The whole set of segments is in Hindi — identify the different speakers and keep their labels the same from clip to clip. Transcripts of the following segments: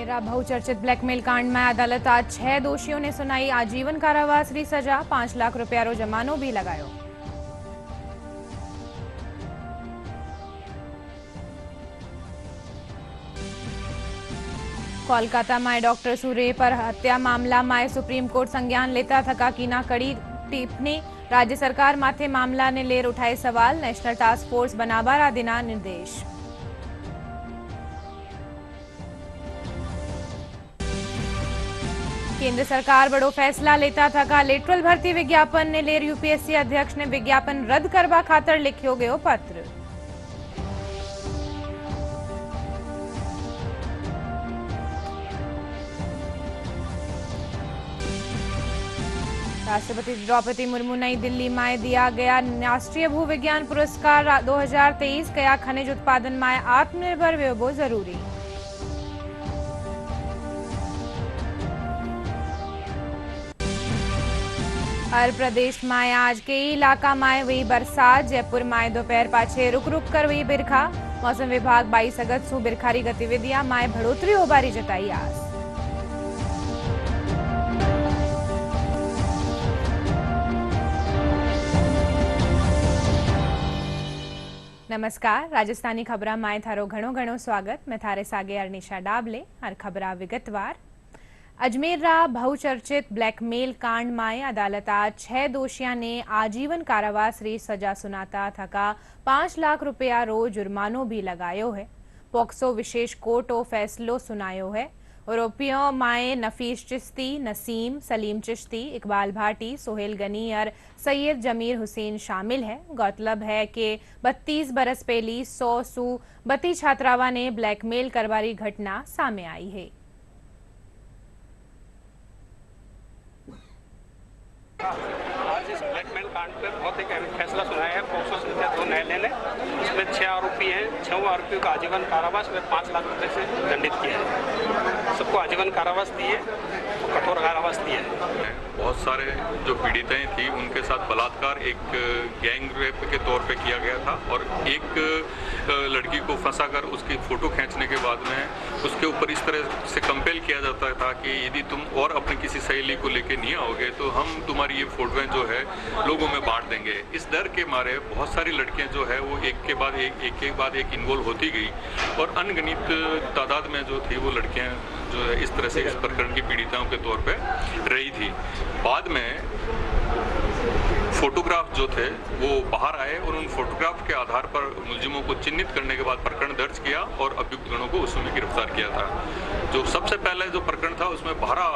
Speaker 1: अजमेरा बहुचर्चित ब्लैकमेल कांड में अदालत आज 6 दोषियों ने सुनाई आजीवन कारावास री सजा। 5 लाख रुपया रो जमानो भी लगायो। कोलकाता में डॉक्टर सूरे पर हत्या मामला में सुप्रीम कोर्ट संज्ञान लेता थका कीना कड़ी टिप्पणी। राज्य सरकार माथे मामला ने लेर उठाए सवाल। नेशनल टास्क फोर्स बनावारा दिना निर्देश। केंद्र सरकार बड़ो फैसला लेता थका लेटरल भर्ती विज्ञापन ने लेर यूपीएससी अध्यक्ष ने विज्ञापन रद्द करवा खातर लिखियो गयो पत्र। राष्ट्रपति द्रौपदी मुर्मू नई दिल्ली में दिया गया राष्ट्रीय भूविज्ञान पुरस्कार 2023। कया खनिज उत्पादन में आत्मनिर्भर वेबो जरूरी। हर प्रदेश में आज कई इलाका में हुई बरसात। जयपुर में दोपहर पाछे रुक रुक कर हुई बिरखा। मौसम विभाग 22 अगस्त से बिरखारी गतिविधियां में बढ़ोतरी होबारी जताई आस। नमस्कार, राजस्थानी खबरा में थारो घणो घणो स्वागत। मैं थारे सागे अर्निशा डाबले। हर खबरा विगतवार। अजमेरा बहुचर्चित ब्लैकमेल कांड में अदालत आज 6 दोषियों ने आजीवन कारावास री सजा सुनाता थका 5 लाख रुपया रो जुर्मानो भी लगायो है। पॉक्सो विशेष कोर्ट ओ फैसलो सुनायो है। आरोपियों में नफीस चिश्ती, नसीम, सलीम चिश्ती, इकबाल भाटी, सोहेल गनी और सैयद जमीर हुसैन शामिल है। गौरतलब है कि 32 बरस पहली 100 सू 32 छात्रावा ने ब्लैकमेल करवारी घटना सामने आई है।
Speaker 2: आज इस ब्लैकमेल कांड पर बहुत एक अहम फैसला सुनाया है पॉक्सो संख्या 2 न्यायालय ने। इसमें 6 आरोपी हैं। 6 आरोपियों का आजीवन कारावास में 5 लाख रुपए से दंडित किया है। सबको आजीवन कारावास दिए, कठोर कारावास दिए।
Speaker 3: बहुत सारे जो पीड़िताएं थी उनके साथ बलात्कार एक गैंग रेप के तौर पे किया गया था और एक लड़की को फंसाकर उसकी फोटो खींचने के बाद में उसके ऊपर इस तरह से कंपेल किया जाता था कि यदि तुम और अपनी किसी सहेली को लेके नहीं आओगे तो हम तुम्हारी ये फोटोएं जो है लोगों में बांट देंगे। इस डर के मारे बहुत सारी लड़कियां जो है वो एक के बाद एक इन्वॉल्व होती गई और अनगिनत तादाद में जो थी वो लड़कियां जो है इस तरह से इस प्रकरण की पीड़िताओं के तौर पे रही थी। बाद में फोटोग्राफ जो थे वो बाहर आए और उन फोटोग्राफ के आधार पर मुलजिमों को चिन्हित करने के बाद प्रकरण दर्ज किया और अभियुक्त गणों को उस समय गिरफ्तार किया था। जो सबसे पहले जो प्रकरण था उसमें 12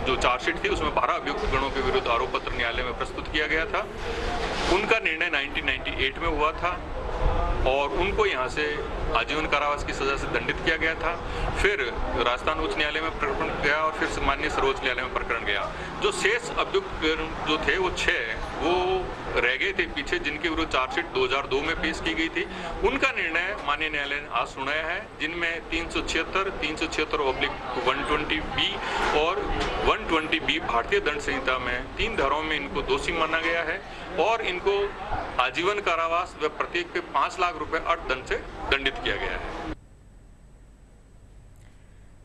Speaker 3: जो चार्जशीट थी उसमें 12 अभियुक्त गणों के विरुद्ध आरोप पत्र न्यायालय में प्रस्तुत किया गया था। उनका निर्णय 1998 में हुआ था और उनको यहाँ से आजीवन कारावास की सजा से दंडित किया गया था। फिर राजस्थान उच्च न्यायालय में प्रकरण गया और फिर माननीय सर्वोच्च न्यायालय में प्रकरण गया। जो शेष अभियुक्त जो थे वो 6 वो रह गए थे पीछे, जिनके विरुद्ध चार्जशीट 2002 में पेश की गई थी। उनका निर्णय माननीय न्यायालय ने आज सुनाया है, जिनमें 376, 376/120B और 120B भारतीय दंड संहिता में 3 धाराओं में इनको दोषी माना गया है और इनको आजीवन कारावास व प्रत्येक पे 5 लाख रुपए अर्थदंड से दंडित किया गया है।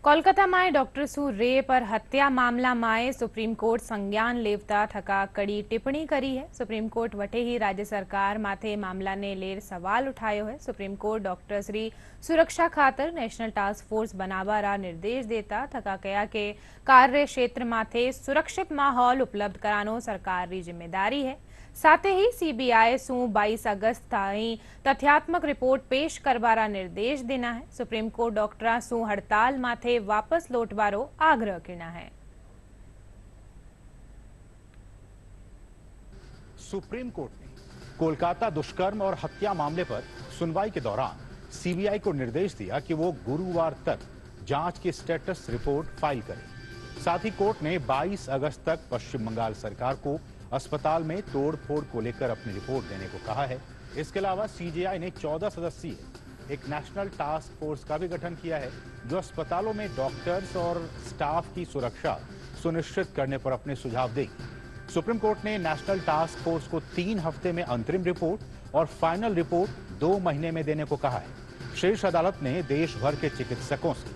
Speaker 1: कोलकाता में डॉक्टर सू रे पर हत्या मामला में सुप्रीम कोर्ट संज्ञान लेवता थका कड़ी टिप्पणी करी है। सुप्रीम कोर्ट वटे ही राज्य सरकार माथे मामला ने लेर सवाल उठायो है। सुप्रीम कोर्ट डॉक्टर्स री सुरक्षा खातर नेशनल टास्क फोर्स बनावारा निर्देश देता थका कया के कार्य क्षेत्र माथे सुरक्षित माहौल उपलब्ध करानो सरकार री जिम्मेदारी है। साथ ही सीबीआई सू 22 अगस्त ताईं तथ्यात्मक रिपोर्ट पेश करवारा निर्देश देना है। सुप्रीम कोर्ट डॉक्टरा सू हड़ताल माथे वापस लौटवारो आग्रह करना है।
Speaker 4: सुप्रीम कोर्ट ने कोलकाता दुष्कर्म और हत्या मामले पर सुनवाई के दौरान सीबीआई को निर्देश दिया कि वो गुरुवार तक जांच की स्टेटस रिपोर्ट फाइल करे। साथ ही कोर्ट ने 22 अगस्त तक पश्चिम बंगाल सरकार को अस्पताल में तोड़फोड़ को लेकर अपनी रिपोर्ट देने को कहा है। इसके अलावा सीजेआई ने 14 सदस्यीय एक नेशनल टास्क फोर्स का भी गठन किया है जो अस्पतालों में डॉक्टर्स और स्टाफ की सुरक्षा सुनिश्चित करने पर अपने सुझाव देगी। सुप्रीम कोर्ट ने नेशनल टास्क फोर्स को 3 हफ्ते में अंतरिम रिपोर्ट और फाइनल रिपोर्ट 2 महीने में देने को कहा है। शीर्ष अदालत ने देश भर के चिकित्सकों से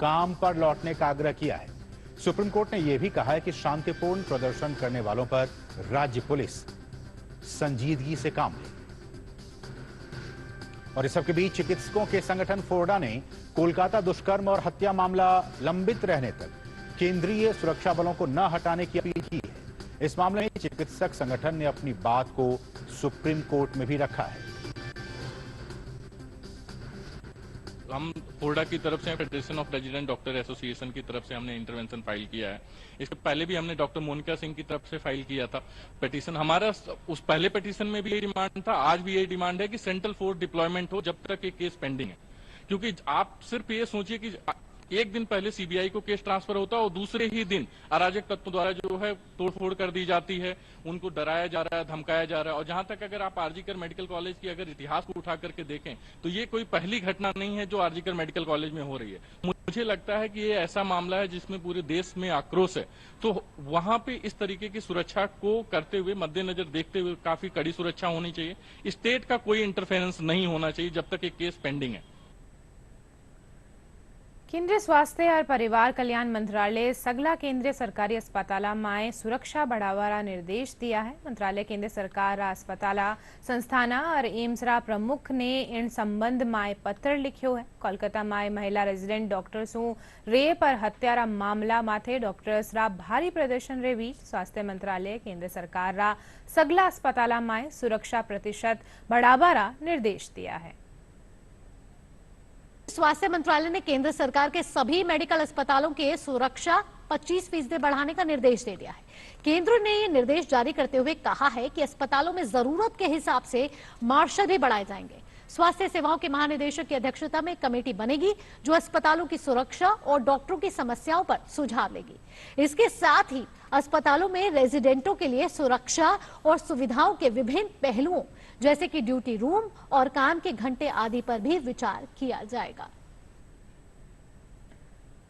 Speaker 4: काम पर लौटने का आग्रह किया है। सुप्रीम कोर्ट ने यह भी कहा है कि शांतिपूर्ण प्रदर्शन करने वालों पर राज्य पुलिस संजीदगी से काम ले। और इस सबके बीच चिकित्सकों के संगठन फोरडा ने कोलकाता दुष्कर्म और हत्या मामला लंबित रहने तक केंद्रीय सुरक्षा बलों को न हटाने की अपील की है। इस मामले में चिकित्सक संगठन ने अपनी बात को सुप्रीम कोर्ट में भी रखा है।
Speaker 5: हम फोरडा की तरफ से federation of resident doctor association की तरफ से हमने इंटरवेंशन फाइल किया है। इसके पहले भी हमने डॉक्टर मोनिका सिंह की तरफ से फाइल किया था पिटीशन। हमारा उस पहले पिटीशन में भी ये डिमांड था, आज भी ये डिमांड है कि सेंट्रल फोर्स डिप्लॉयमेंट हो जब तक ये केस पेंडिंग है। क्योंकि आप सिर्फ ये सोचिए कि एक दिन पहले सीबीआई को केस ट्रांसफर होता है और दूसरे ही दिन अराजक तत्वों द्वारा जो है तोड़फोड़ कर दी जाती है, उनको डराया जा रहा है, धमकाया जा रहा है। और जहां तक अगर आप आरजीकर मेडिकल कॉलेज की अगर इतिहास को उठा करके देखें तो ये कोई पहली घटना नहीं है जो आरजीकर मेडिकल कॉलेज में हो रही है। मुझे लगता है कि ये ऐसा मामला है जिसमें पूरे देश में आक्रोश है, तो वहां पे इस तरीके की सुरक्षा को करते हुए, मद्देनजर देखते हुए काफी कड़ी सुरक्षा होनी चाहिए। स्टेट का कोई इंटरफेरेंस नहीं होना चाहिए जब तक ये केस पेंडिंग है।
Speaker 1: केंद्रीय स्वास्थ्य और परिवार कल्याण मंत्रालय सगला केंद्रीय सरकारी अस्पताला माए सुरक्षा बढ़ावा निर्देश दिया है। मंत्रालय केंद्र सरकार अस्पताला संस्थाना और एम्स रा प्रमुख ने इन संबंध माए पत्र लिख्यो है। कोलकाता माए महिला रेजिडेंट डॉक्टर सु रेप और हत्या रा मामला माथे डॉक्टर्स रा भारी प्रदर्शन रे बीच स्वास्थ्य मंत्रालय केंद्र सरकार रा सगला अस्पताला माए सुरक्षा प्रतिशत बढ़ावा रा निर्देश दिया है।
Speaker 6: स्वास्थ्य मंत्रालय ने केंद्र सरकार के सभी मेडिकल अस्पतालों के सुरक्षा 25% बढ़ाने का निर्देश दे दिया है। केंद्र ने ये निर्देश जारी करते हुए कहा है कि अस्पतालों में जरूरत के हिसाब से मार्शल भी बढ़ाए जाएंगे। स्वास्थ्य सेवाओं के महानिदेशक की अध्यक्षता में कमेटी बनेगी जो अस्पतालों की सुरक्षा और डॉक्टरों की समस्याओं पर सुझाव देगी। इसके साथ ही अस्पतालों में रेजिडेंटों के लिए सुरक्षा और सुविधाओं के विभिन्न पहलुओं जैसे कि ड्यूटी रूम और काम के घंटे आदि पर भी विचार किया जाएगा।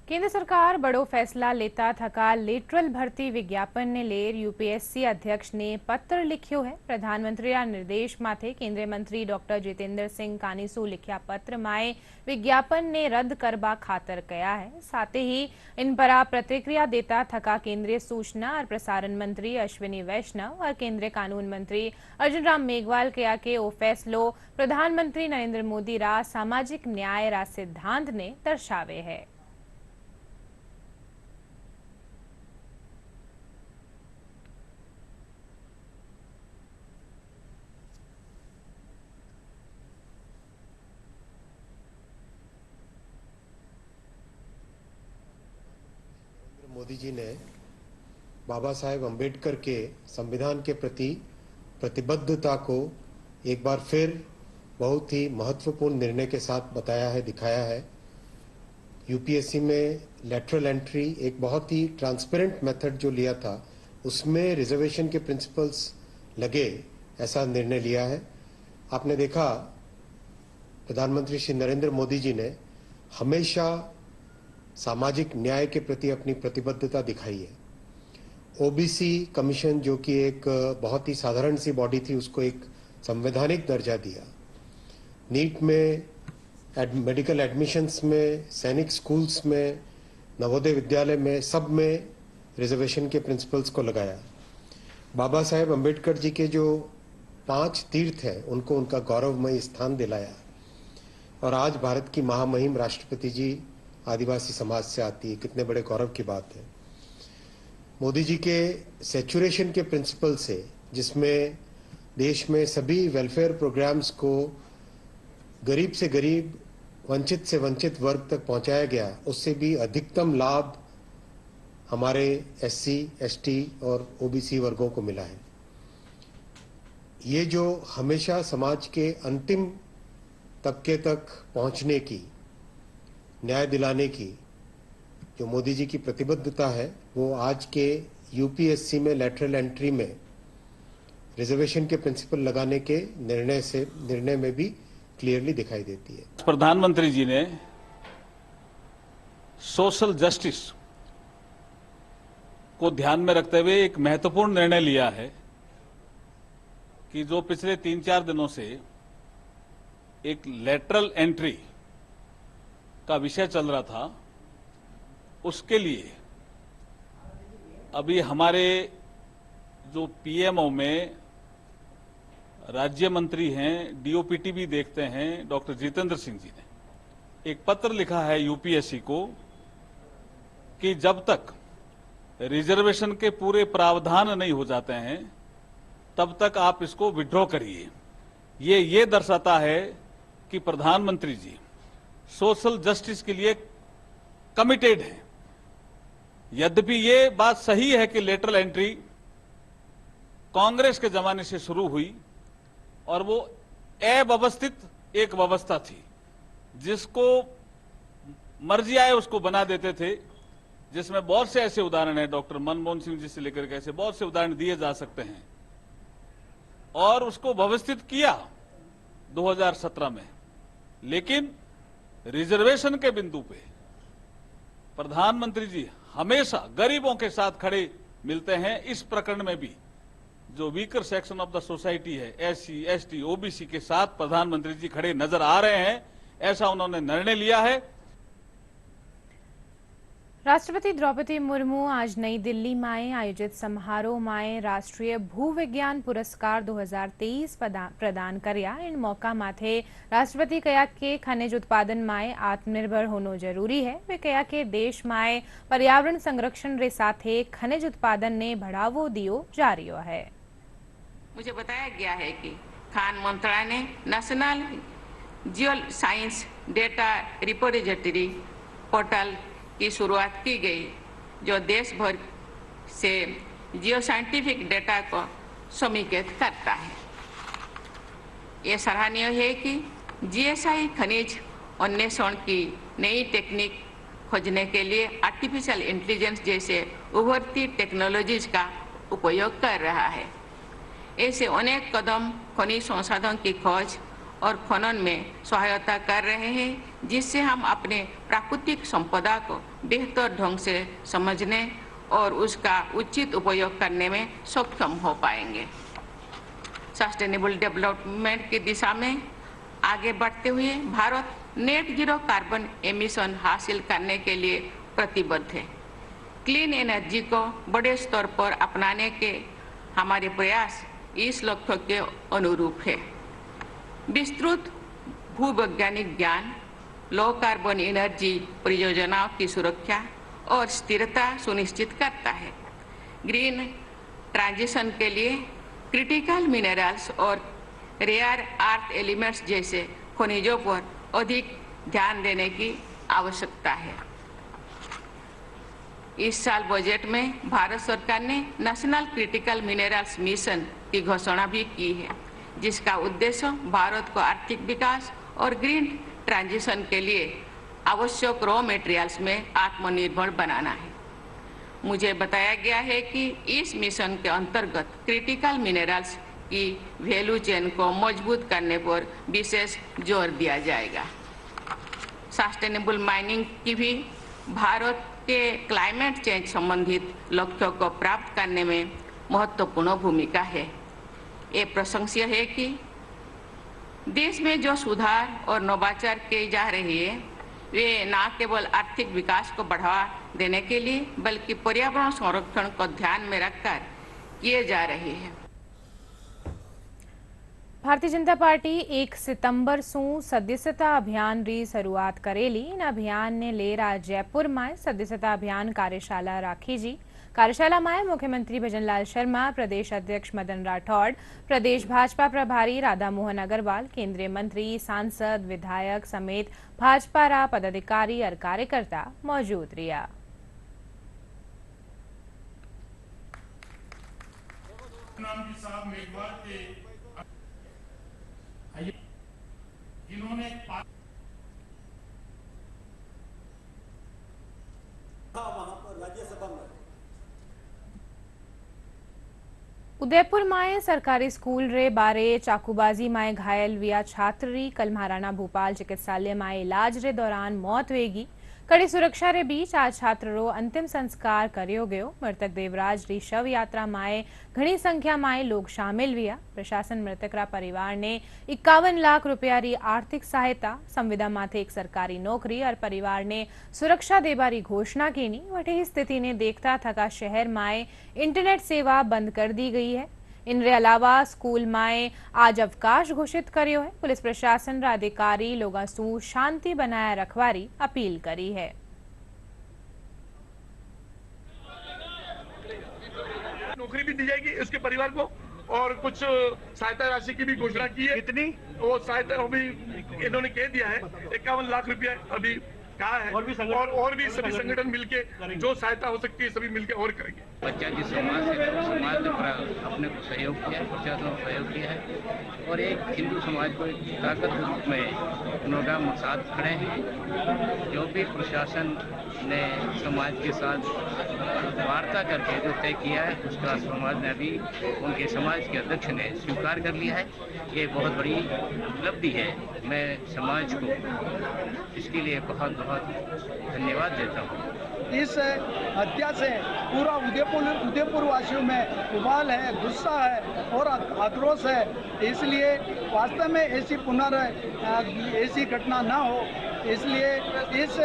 Speaker 1: केंद्र सरकार बड़ो फैसला लेता थका लेटरल भर्ती विज्ञापन ने लेर यूपीएससी अध्यक्ष ने पत्र लिख्यो है। प्रधानमंत्री निर्देश माथे केंद्रीय मंत्री डॉक्टर जितेंद्र सिंह कानीसू लिख्या पत्र माए विज्ञापन ने रद्द करबा खातर कया है। साथ ही इन पर प्रतिक्रिया देता थका केंद्रीय सूचना और प्रसारण मंत्री अश्विनी वैष्णव और केंद्रीय कानून मंत्री अर्जुन राम मेघवाल कया के ओ फैसलो प्रधानमंत्री नरेंद्र मोदी रा सामाजिक न्याय रा सिद्धांत ने दर्शावे है।
Speaker 7: मोदी जी ने बाबा साहेब अंबेडकर के संविधान के प्रति प्रतिबद्धता को एक बार फिर बहुत ही महत्वपूर्ण निर्णय के साथ बताया है, दिखाया है। यूपीएससी में लेटरल एंट्री एक बहुत ही ट्रांसपेरेंट मेथड जो लिया था उसमें रिजर्वेशन के प्रिंसिपल्स लगे, ऐसा निर्णय लिया है। आपने देखा प्रधानमंत्री श्री नरेंद्र मोदी जी ने हमेशा सामाजिक न्याय के प्रति अपनी प्रतिबद्धता दिखाई है। ओबीसी कमीशन जो कि एक बहुत ही साधारण सी बॉडी थी उसको एक संवैधानिक दर्जा दिया। नीट में, मेडिकल एडमिशन्स में, सैनिक स्कूल्स में, नवोदय विद्यालय में, सब में रिजर्वेशन के प्रिंसिपल्स को लगाया। बाबा साहेब अंबेडकर जी के जो 5 तीर्थ हैं उनको उनका गौरवमयी स्थान दिलाया। और आज भारत की महामहिम राष्ट्रपति जी आदिवासी समाज से आती है, कितने बड़े गौरव की बात है। मोदी जी के सैचुरेशन के प्रिंसिपल से, जिसमें देश में सभी वेलफेयर प्रोग्राम्स को गरीब से गरीब, वंचित से वंचित वर्ग तक पहुंचाया गया, उससे भी अधिकतम लाभ हमारे एससी, एसटी और ओबीसी वर्गों को मिला है। ये जो हमेशा समाज के अंतिम तबके तक पहुंचने की, न्याय दिलाने की जो मोदी जी की प्रतिबद्धता है, वो आज के यूपीएससी में लेटरल एंट्री में रिजर्वेशन के प्रिंसिपल लगाने के निर्णय में भी क्लियरली दिखाई देती है।
Speaker 8: प्रधानमंत्री जी ने सोशल जस्टिस को ध्यान में रखते हुए एक महत्वपूर्ण निर्णय लिया है कि जो पिछले 3-4 दिनों से एक लेटरल एंट्री का विषय चल रहा था, उसके लिए अभी हमारे जो पीएमओ में राज्य मंत्री हैं, डीओपीटी भी देखते हैं, डॉक्टर जितेंद्र सिंह जी ने एक पत्र लिखा है यूपीएससी को कि जब तक रिजर्वेशन के पूरे प्रावधान नहीं हो जाते हैं तब तक आप इसको विड्रॉ करिए। ये दर्शाता है कि प्रधानमंत्री जी सोशल जस्टिस के लिए कमिटेड हैं। यद्यपि ये बात सही है कि लेटरल एंट्री कांग्रेस के जमाने से शुरू हुई और वो अव्यवस्थित एक व्यवस्था थी, जिसको मर्जी आए उसको बना देते थे, जिसमें बहुत से ऐसे उदाहरण हैं, डॉक्टर मनमोहन सिंह जी से लेकर के ऐसे बहुत से उदाहरण दिए जा सकते हैं। और उसको व्यवस्थित किया 2017 में, लेकिन रिजर्वेशन के बिंदु पे प्रधानमंत्री जी हमेशा गरीबों के साथ खड़े मिलते हैं। इस प्रकरण में भी जो weaker section of the society है, एससी, एसटी, ओबीसी के साथ प्रधानमंत्री जी खड़े नजर आ रहे हैं, ऐसा उन्होंने निर्णय लिया है।
Speaker 1: राष्ट्रपति द्रौपदी मुर्मू आज नई दिल्ली में आयोजित समारोह में राष्ट्रीय भूविज्ञान पुरस्कार 2023 प्रदान कर्या। इन मौका माथे राष्ट्रपति कहा कि खनिज उत्पादन में आत्मनिर्भर होना जरूरी है। वे कहा कि देश में पर्यावरण संरक्षण रे साथे खनिज उत्पादन ने बढ़ावो दियो जा रही है।
Speaker 9: मुझे बताया गया है कि खान मंत्रालय ने national geo science data repository portal की शुरुआत की गई, जो देश भर से जियो साइंटिफिक डेटा को समेकित करता है। ये सराहनीय है कि जीएसआई खनिज अन्वेषण की नई टेक्निक खोजने के लिए आर्टिफिशियल इंटेलिजेंस जैसे उभरती टेक्नोलॉजीज का उपयोग कर रहा है। ऐसे अनेक कदम खनिज संसाधन की खोज और खनन में सहायता कर रहे हैं, जिससे हम अपने प्राकृतिक संपदा को बेहतर ढंग से समझने और उसका उचित उपयोग करने में सक्षम हो पाएंगे। सस्टेनेबल डेवलपमेंट की दिशा में आगे बढ़ते हुए Bharat net zero carbon emission हासिल करने के लिए प्रतिबद्ध है। क्लीन एनर्जी को बड़े स्तर पर अपनाने के हमारे प्रयास इस लक्ष्य के अनुरूप है। विस्तृत भूवैज्ञानिक ज्ञान लो कार्बन एनर्जी परियोजनाओं की सुरक्षा और स्थिरता सुनिश्चित करता है। ग्रीन ट्रांजिशन के लिए क्रिटिकल मिनरल्स और रेयर अर्थ एलिमेंट्स जैसे खनिजों पर अधिक ध्यान देने की आवश्यकता है। इस साल बजट में भारत सरकार ने नेशनल क्रिटिकल मिनरल्स मिशन की घोषणा भी की है, जिसका उद्देश्य भारत को आर्थिक विकास और ग्रीन ट्रांजिशन के लिए आवश्यक रॉ मटेरियल्स में आत्मनिर्भर बनाना है। मुझे बताया गया है कि इस मिशन के अंतर्गत क्रिटिकल मिनरल्स की वैल्यू चेन को मजबूत करने पर विशेष जोर दिया जाएगा। सस्टेनेबल माइनिंग की भी भारत के क्लाइमेट चेंज संबंधित लक्ष्यों को प्राप्त करने में महत्वपूर्ण भूमिका है। ये प्रशंसनीय है कि देश में जो सुधार और नवाचार किए जा रहे हैं, वे न केवल आर्थिक विकास को बढ़ावा देने के लिए बल्कि पर्यावरण संरक्षण को ध्यान में रखकर किए जा रहे हैं।
Speaker 1: भारतीय जनता पार्टी 1 सितंबर से सदस्यता अभियान री शुरुआत करेली। इन अभियान ने लेर आज जयपुर में सदस्यता अभियान कार्यशाला राखी जी। कार्यशाला में मुख्यमंत्री भजनलाल शर्मा, प्रदेश अध्यक्ष मदन राठौड़, प्रदेश भाजपा प्रभारी राधा मोहन अग्रवाल, केंद्रीय मंत्री, सांसद, विधायक समेत भाजपा रा पदाधिकारी और कार्यकर्ता मौजूद रिया। उदयपुर में सरकारी स्कूल रे बारे चाकूबाजी में घायल हुआ छात्र री कल महाराणा भूपाल चिकित्सालय में इलाज रे दौरान मौत वेगी। કડી સુરક્ષા રે બીચ આ છાત્રરો અંતિમ સંસ્કાર કર્યો ગયો। મૃતક દેવરાજ રી શવ यात्रा माए घनी संख्या माए लोग शामिल हुआ। प्रशासन मृतक रा परिवार ने 51 लाख रुपया री आर्थिक सहायता, संविदा माथे एक सरकारी नौकरी और परिवार ने सुरक्षा देबारी घोषणा की। वटे स्थिति ने देखता थका शहर माए इंटरनेट सेवा बंद कर दी गई है। इनरे अलावा स्कूल माए आज अवकाश घोषित कर्यो है। पुलिस प्रशासन रा अधिकारी लोगों सु शांति बनाए रखवारी अपील करी है।
Speaker 10: नौकरी भी दी जाएगी उसके परिवार को और कुछ सहायता राशि की भी घोषणा की है। कितनी वो सहायता अभी इन्होंने कह दिया है 51 लाख रुपया अभी कहा है और भी सभी संगठन मिलके जो सहायता हो सकती है सभी मिलके और करेंगे।
Speaker 11: बच्चा जिस समाज से समाज ने अपने को सहयोग किया है, प्रशासन सहयोग किया है और एक हिंदू समाज को एक ताकत के रूप में उनका साथ खड़े हैं। जो भी प्रशासन ने समाज के साथ वार्ता करके जो तय किया है उसका समाज ने अभी उनके समाज के अध्यक्ष ने स्वीकार कर लिया है। ये बहुत बड़ी उपलब्धि है। मैं समाज को इसके लिए बहुत बहुत धन्यवाद देता हूँ।
Speaker 12: इस हत्या से पूरा उदयपुर वासियों में उबाल है, गुस्सा है और आक्रोश है। इसलिए वास्तव में ऐसी घटना ना हो, इसलिए इस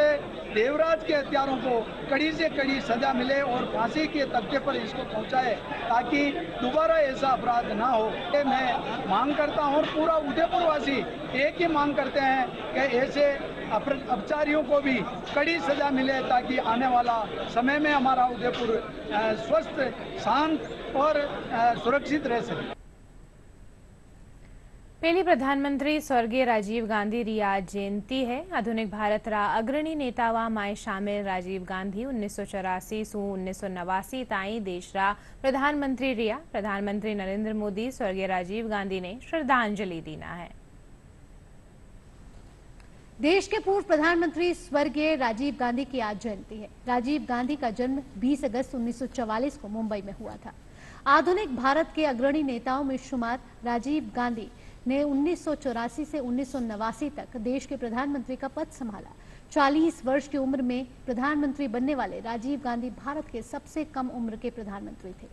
Speaker 12: देवराज के हत्यारों को कड़ी से कड़ी सजा मिले और फांसी के तख्ते पर इसको पहुंचाए ताकि दोबारा ऐसा अपराध ना हो। ये मैं मांग करता हूं और पूरा उदयपुर वासी एक ही मांग करते हैं कि ऐसे अपचारियों को भी कड़ी सजा मिले ताकि आने वाला समय में हमारा उदयपुर स्वस्थ, शांत और सुरक्षित रह सके।
Speaker 1: पहली प्रधानमंत्री स्वर्गीय राजीव गांधी री आज जयंती है। आधुनिक भारत रा अग्रणी नेतावा माए शामिल राजीव गांधी 1984 से 1989 ताई देश रा प्रधानमंत्री रिया। प्रधानमंत्री नरेंद्र मोदी स्वर्गीय राजीव गांधी ने श्रद्धांजलि दीना है।
Speaker 6: देश के पूर्व प्रधानमंत्री स्वर्गीय राजीव गांधी की आज जयंती है। राजीव गांधी का जन्म 20 अगस्त 1944 को मुंबई में हुआ था। आधुनिक भारत के अग्रणी नेताओं में शुमार राजीव गांधी ने 1984 से 1989 तक देश के प्रधानमंत्री का पद संभाला। 40 वर्ष की उम्र में प्रधानमंत्री बनने वाले राजीव गांधी भारत के सबसे कम उम्र के प्रधानमंत्री थे।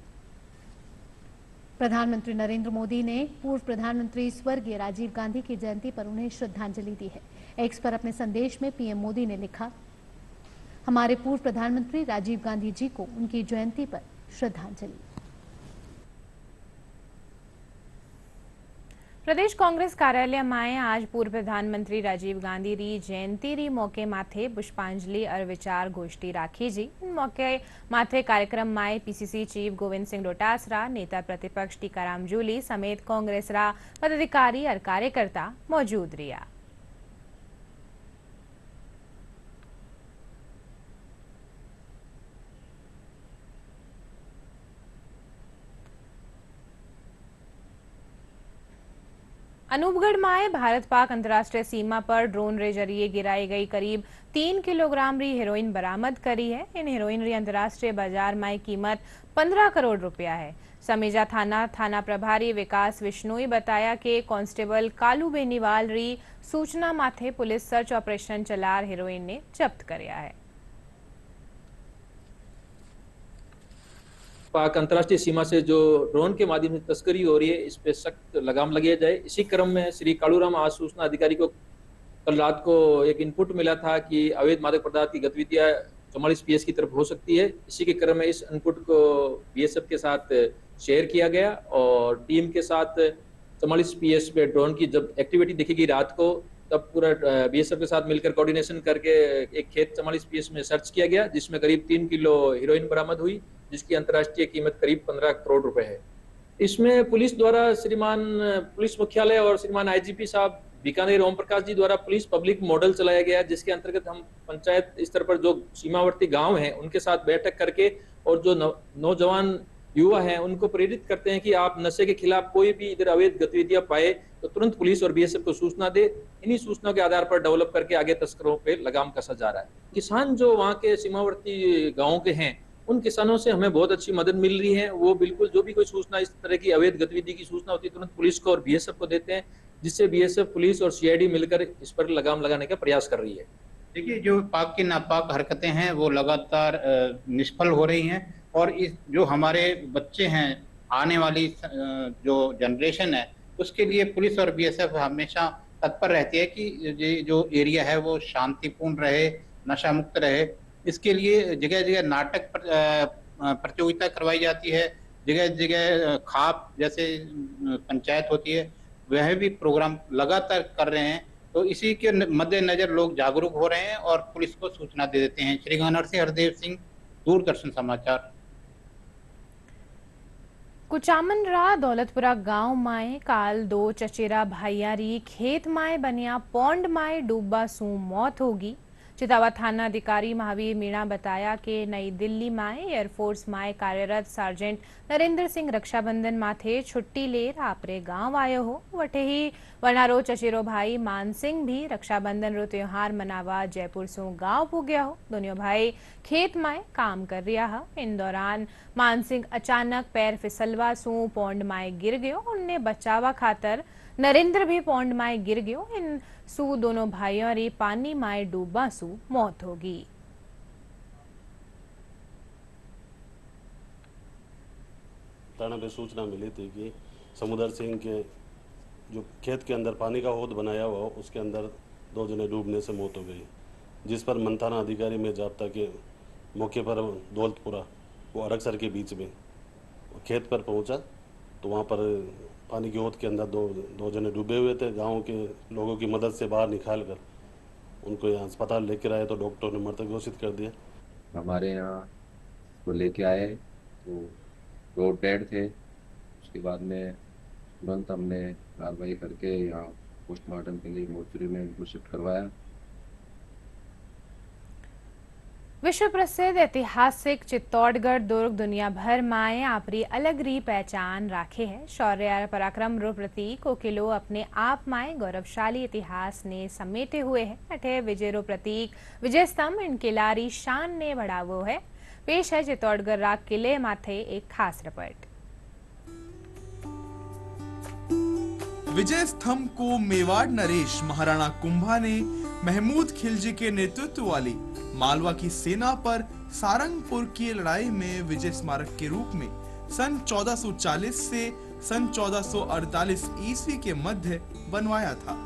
Speaker 6: प्रधानमंत्री नरेंद्र मोदी ने पूर्व प्रधानमंत्री स्वर्गीय राजीव गांधी की जयंती पर उन्हें श्रद्धांजलि दी है। एक्स पर अपने संदेश में पीएम मोदी ने लिखा, हमारे पूर्व प्रधानमंत्री राजीव गांधी जी को उनकी जयंती पर श्रद्धांजलि।
Speaker 1: प्रदेश कांग्रेस कार्यालय में आज पूर्व प्रधानमंत्री राजीव गांधी री जयंती री मौके माथे पुष्पांजलि और विचार गोष्ठी राखी जी। मौके माथे कार्यक्रम में पीसीसी चीफ गोविंद सिंह डोटासरा, नेता प्रतिपक्ष टीकाराम जूली समेत कांग्रेस रा पदाधिकारी और कार्यकर्ता मौजूद रहा। अनूपगढ़ में भारत पाक अंतर्राष्ट्रीय सीमा पर ड्रोन रे जरिए गिराई गई करीब 3 किलोग्राम री हेरोइन बरामद करी है। इन हेरोइन री अंतर्राष्ट्रीय बाजार में कीमत 15 करोड़ रुपया है। समेजा थाना प्रभारी विकास विश्नोई बताया कि कांस्टेबल कालू बेनीवाल री सूचना माथे पुलिस सर्च ऑपरेशन चलार हेरोइन ने जब्त करया है।
Speaker 13: पाक अंतर्राष्ट्रीय सीमा से जो ड्रोन के माध्यम से तस्करी हो रही है, इस पे सख्त लगाम लगाया जाए। इसी क्रम में श्री कालूराम आज सूचना अधिकारी को कल रात को एक इनपुट मिला था कि अवैध मादक पदार्थ की गतिविधियां 44 PS की तरफ हो सकती है। इसी के क्रम में इस इनपुट को BSF के साथ शेयर किया गया और टीम के साथ 44 PS पे ड्रोन की जब एक्टिविटी दिखेगी रात को, तब पूरा BSF के साथ मिलकर कोऑर्डिनेशन करके एक खेत 44 PS में सर्च किया गया, जिसमें करीब 3 किलो हेरोइन बरामद हुई, जिसकी अंतर्राष्ट्रीय कीमत करीब 15 करोड़ रुपए है। इसमें पुलिस द्वारा श्रीमान पुलिस मुख्यालय और श्रीमान IGP साहब बीकानेर ओम प्रकाश जी द्वारा पुलिस पब्लिक मॉडल चलाया गया, जिसके अंतर्गत हम पंचायत स्तर पर जो सीमावर्ती गांव हैं उनके साथ बैठक करके और जो नौजवान युवा हैं उनको प्रेरित करते हैं कि आप नशे के खिलाफ कोई भी इधर अवैध गतिविधियां पाए तो तुरंत पुलिस और BSF को सूचना दे। इन्हीं सूचनाओं के आधार पर डेवलप करके आगे तस्करों पे लगाम कसा जा रहा है। किसान जो वहाँ के सीमावर्ती गाँव के हैं, उन किसानों से हमें बहुत अच्छी मदद मिल रही है। वो बिल्कुल जो भी कोई सूचना इस तरह की अवैध गतिविधि की सूचना होती है तुरंत पुलिस को और BSF को देते हैं, जिससे BSF, पुलिस और CID मिलकर इस पर लगाम लगाने का प्रयास कर रही है।
Speaker 14: देखिए, जो पाक की नापाक हरकतें हैं वो लगातार निष्फल हो रही हैं, और इस जो हमारे बच्चे हैं, आने वाली जो जनरेशन है, उसके लिए पुलिस और बीएसएफ हमेशा तत्पर रहती है कि ये जो एरिया है वो शांतिपूर्ण रहे, नशा मुक्त रहे। इसके लिए जगह जगह नाटक प्रतियोगिता करवाई जाती है, जगह जगह खाप जैसे पंचायत होती है, वह भी प्रोग्राम लगातार कर रहे हैं। तो इसी के मद्देनजर लोग जागरूक हो रहे हैं और पुलिस को सूचना दे देते हैं। श्रीगंगानगर से हरदेव सिंह, दूरदर्शन समाचार।
Speaker 1: कुचामनरा दौलतपुरा गांव माए काल 2 चचेरा भाइयारी खेत माए बनिया पौंड माए डूबा सू मौत होगी। चितावा थाना अधिकारी महावीर मीणा बताया कि नई दिल्ली माए एयरफोर्स माए कार्यरत सार्जेंट नरेंद्र सिंह रक्षाबंधन माथे छुट्टी लेर आपरे गांव आयो हो। वटे ही वनारो चचेरो भाई मान सिंह भी रक्षाबंधन रो त्योहार मनावा जयपुर सो गांव पुग्या हो। दोनों भाई खेत माए काम कर रिया हा। इन दौरान मान सिंह अचानक पैर फिसलवा सू पौंड माए गिर गयो। उनने बचावा खातर नरेंद्र भी पौंड माए गिर गयो। इन सू दोनों भाइयों री पानी माए डूबा सू मौत होगी।
Speaker 15: थाना पे सूचना मिली थी कि समुदर सिंह के जो खेत के अंदर पानी का होद बनाया हुआ उसके अंदर 2 जने डूबने से मौत हो गई, जिस पर मंथाना अधिकारी में जाब्ता के मौके पर दौलतपुरा वो अरगसर के बीच में खेत पर पहुंचा तो वहाँ पर पानी की होद के अंदर दो जने डूबे हुए थे। गांव के लोगों की मदद से बाहर निकाल कर उनको यहाँ अस्पताल लेकर आए तो डॉक्टर ने मृत घोषित कर दिया।
Speaker 16: हमारे यहाँ को लेके आए तो 2 डेड थे। उसके बाद में तुरंत हमने कार्रवाई करके यहाँ पोस्टमार्टम के लिए मोर्चरी में उनको शिफ्ट करवाया।
Speaker 1: विश्व प्रसिद्ध ऐतिहासिक चित्तौड़गढ़ दुर्ग दुनिया भर माए आपरी अलग री पहचान राखे है। शौर्य और पराक्रम रो प्रतीक ओ किलो अपने आप माए गौरवशाली इतिहास ने समेटे हुए है। अठे विजय रो प्रतीक विजय स्तंभ इन किला री शान ने बढ़ावो है। पेश है चित्तौड़गढ़ रा किले माथे एक खास रिपोर्ट।
Speaker 17: विजय स्तंभ को मेवाड़ नरेश महाराणा कुंभा ने महमूद खिलजी के नेतृत्व वाली मालवा की सेना पर सारंगपुर की लड़ाई में विजय स्मारक के रूप में सन 1440 से सन 1448 ईस्वी के मध्य बनवाया था।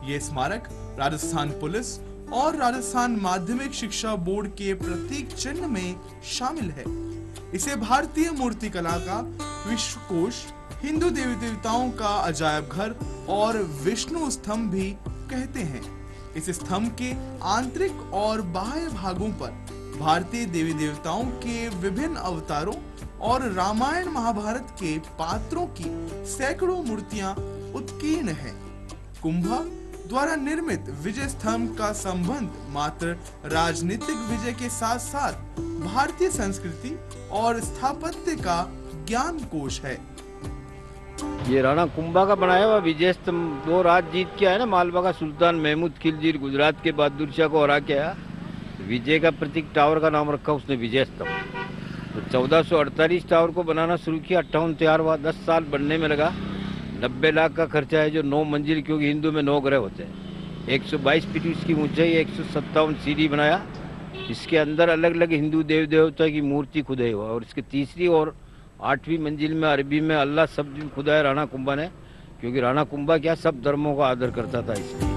Speaker 17: ये स्मारक राजस्थान पुलिस और राजस्थान माध्यमिक शिक्षा बोर्ड के प्रतीक चिन्ह में शामिल है। इसे भारतीय मूर्तिकला का विश्वकोश, हिंदू देवी देवताओं का अजायब घर और विष्णु स्तंभ भी कहते हैं। इस स्तंभ के आंतरिक और बाह्य भागों पर भारतीय देवी देवताओं के विभिन्न अवतारों और रामायण महाभारत के पात्रों की सैकड़ों मूर्तियां उत्कीर्ण हैं। कुंभा द्वारा निर्मित विजय स्तंभ का संबंध मात्र राजनीतिक विजय के साथ साथ भारतीय संस्कृति और स्थापत्य का ज्ञान कोश है।
Speaker 18: ये राणा कुंभा का बनाया हुआ विजय स्तंभ 2 राज जीत के आया ना, मालवा का सुल्तान महमूद खिलजी गुजरात के बहादुर शाह को हरा के आया। विजय का प्रतीक टावर का नाम रखा उसने विजय स्तंभ। तो 1448 टावर को बनाना शुरू किया, 58 तैयार हुआ, 10 साल बनने में लगा। 90 लाख का खर्चा है, जो 9 मंजिल, क्योंकि हिंदू में 9 ग्रह होते हैं। 122 फीट इसकी ऊंचाई, 157 सीढ़ी बनाया। इसके अंदर अलग अलग हिंदू देव देवता की मूर्ति खुदाई हुआ और इसके तीसरी और 8वीं मंजिल में अरबी में अल्लाह शब्द खुदा है राणा कुंभा ने, क्योंकि राणा कुंभा क्या सब धर्मों का आदर करता था इसलिए।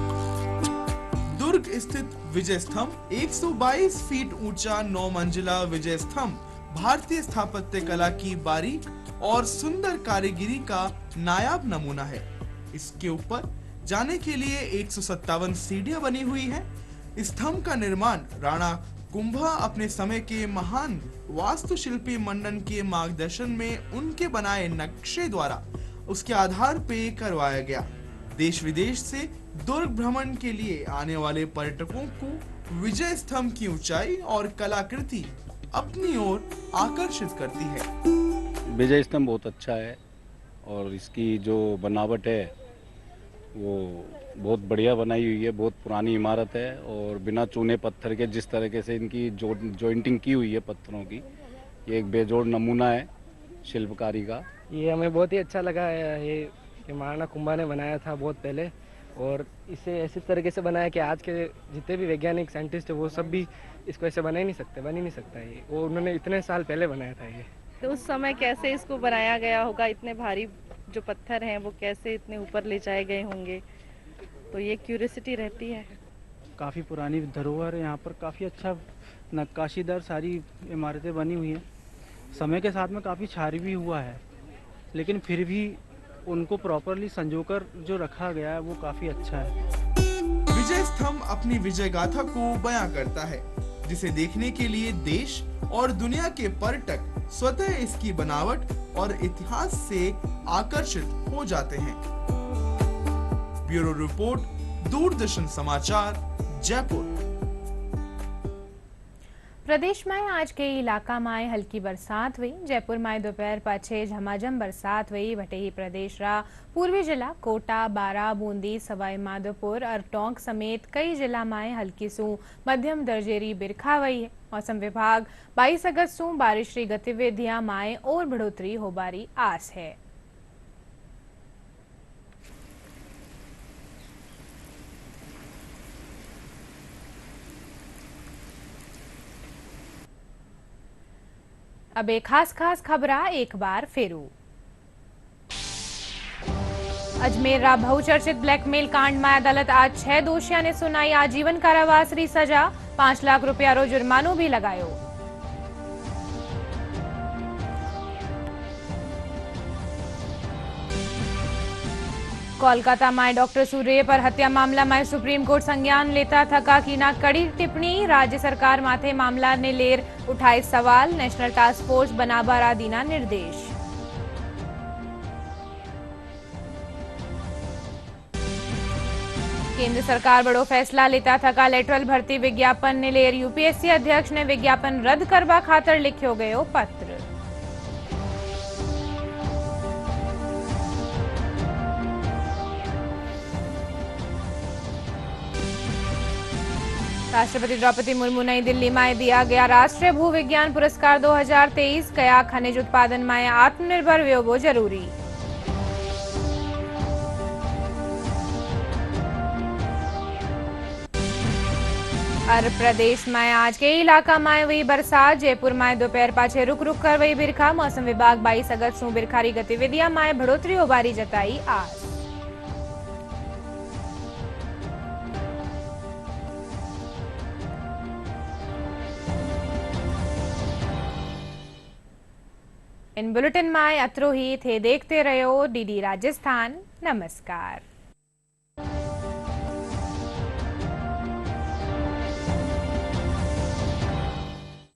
Speaker 17: दुर्ग स्थित विजय स्तंभ 122 फीट ऊंचा 9 मंजिला विजय स्तंभ भारतीय स्थापत्य कला की बारीक और सुंदर कारीगिरी का नायाब नमूना है। इसके ऊपर जाने के लिए 157 सीढ़ियां बनी हुई हैं। स्तंभ का निर्माण राणा कुंभा अपने समय के महान वास्तुशिल्पी मंडन के मार्गदर्शन में उनके बनाए नक्शे द्वारा उसके आधार पे करवाया गया। देश विदेश से दुर्ग भ्रमण के लिए आने वाले पर्यटकों को विजय स्तंभ की ऊंचाई और कलाकृति अपनी ओर आकर्षित करती है।
Speaker 19: विजय स्तंभ बहुत अच्छा है और इसकी जो बनावट है वो बहुत बढ़िया बनाई हुई है। बहुत पुरानी इमारत है और बिना चूने पत्थर के जिस तरीके से इनकी जॉइंटिंग की हुई है पत्थरों की, ये एक बेजोड़ नमूना है शिल्पकारी का।
Speaker 20: ये हमें बहुत ही अच्छा लगा है। ये महाराणा कुंभा ने बनाया था बहुत पहले और इसे ऐसे तरीके से बनाया कि आज के जितने भी वैज्ञानिक साइंटिस्ट है वो सब भी इसको ऐसे बना ही नहीं सकते, बन ही नहीं सकता ये, वो उन्होंने इतने साल पहले बनाया था ये।
Speaker 21: तो उस समय कैसे इसको बनाया गया होगा, इतने भारी जो पत्थर हैं वो कैसे इतने ऊपर ले जाए गए होंगे, तो ये क्यूरियोसिटी रहती है।
Speaker 22: काफ़ी पुरानी धरोहर है यहाँ पर, काफ़ी अच्छा नक्काशीदार सारी इमारतें बनी हुई हैं। समय के साथ में काफ़ी क्षारी भी हुआ है, लेकिन फिर भी उनको प्रॉपरली संजोकर जो रखा गया है वो काफ़ी अच्छा है।
Speaker 17: विजय स्तंभ अपनी विजय गाथा को बयां करता है, जिसे देखने के लिए देश और दुनिया के पर्यटक स्वतः इसकी बनावट और इतिहास से आकर्षित हो जाते हैं। ब्यूरो रिपोर्ट, दूरदर्शन समाचार, जयपुर।
Speaker 1: प्रदेश में आज के इलाका में हल्की बरसात हुई। जयपुर में दोपहर पाछे झमाझम बरसात हुई। वटेही प्रदेश रा पूर्वी जिला कोटा, बारा, बूंदी, सवाई माधोपुर और टोंक समेत कई जिला में हल्की सू मध्यम दर्जेरी बिरखा हुई है। मौसम विभाग 22 अगस्त सू बारिश की गतिविधियां में और बढ़ोतरी होबारी आस है। अब एक खास खबरा एक बार फेरू। अजमेर रा बहुचर्चित ब्लैकमेल कांड में अदालत आज 6 दोषियों ने सुनाई आजीवन कारावास री सजा। 5 लाख रुपया रो जुर्मानो भी लगायो। कोलकाता में डॉक्टर सूर्य पर हत्या मामला में सुप्रीम कोर्ट संज्ञान लेता थका की ना कड़ी टिप्पणी। राज्य सरकार माथे मामला ने लेर उठाए सवाल। नेशनल टास्क फोर्स बनाबार आदिना निर्देश। केंद्र सरकार बड़ो फैसला लेता थका लेटरल भर्ती विज्ञापन ने लेर यूपीएससी अध्यक्ष ने विज्ञापन रद्द करवा खातर लिखियो गयो पत्र। राष्ट्रपति द्रौपदी मुर्मू नई दिल्ली में दिया गया राष्ट्रीय भूविज्ञान पुरस्कार 2023। कया खनिज उत्पादन में आत्मनिर्भर व्योबो जरूरी। और प्रदेश में आज के इलाका में हुई बरसात। जयपुर में दोपहर पाछे रुक रुक कर हुई बिरखा। मौसम विभाग 22 अगस्त सू बिरखारी गतिविधियां में बढ़ोतरी होबारी जताई आस। इन बुलेटिन में अत्रो ही थे। देखते रहो डीडी राजस्थान। नमस्कार।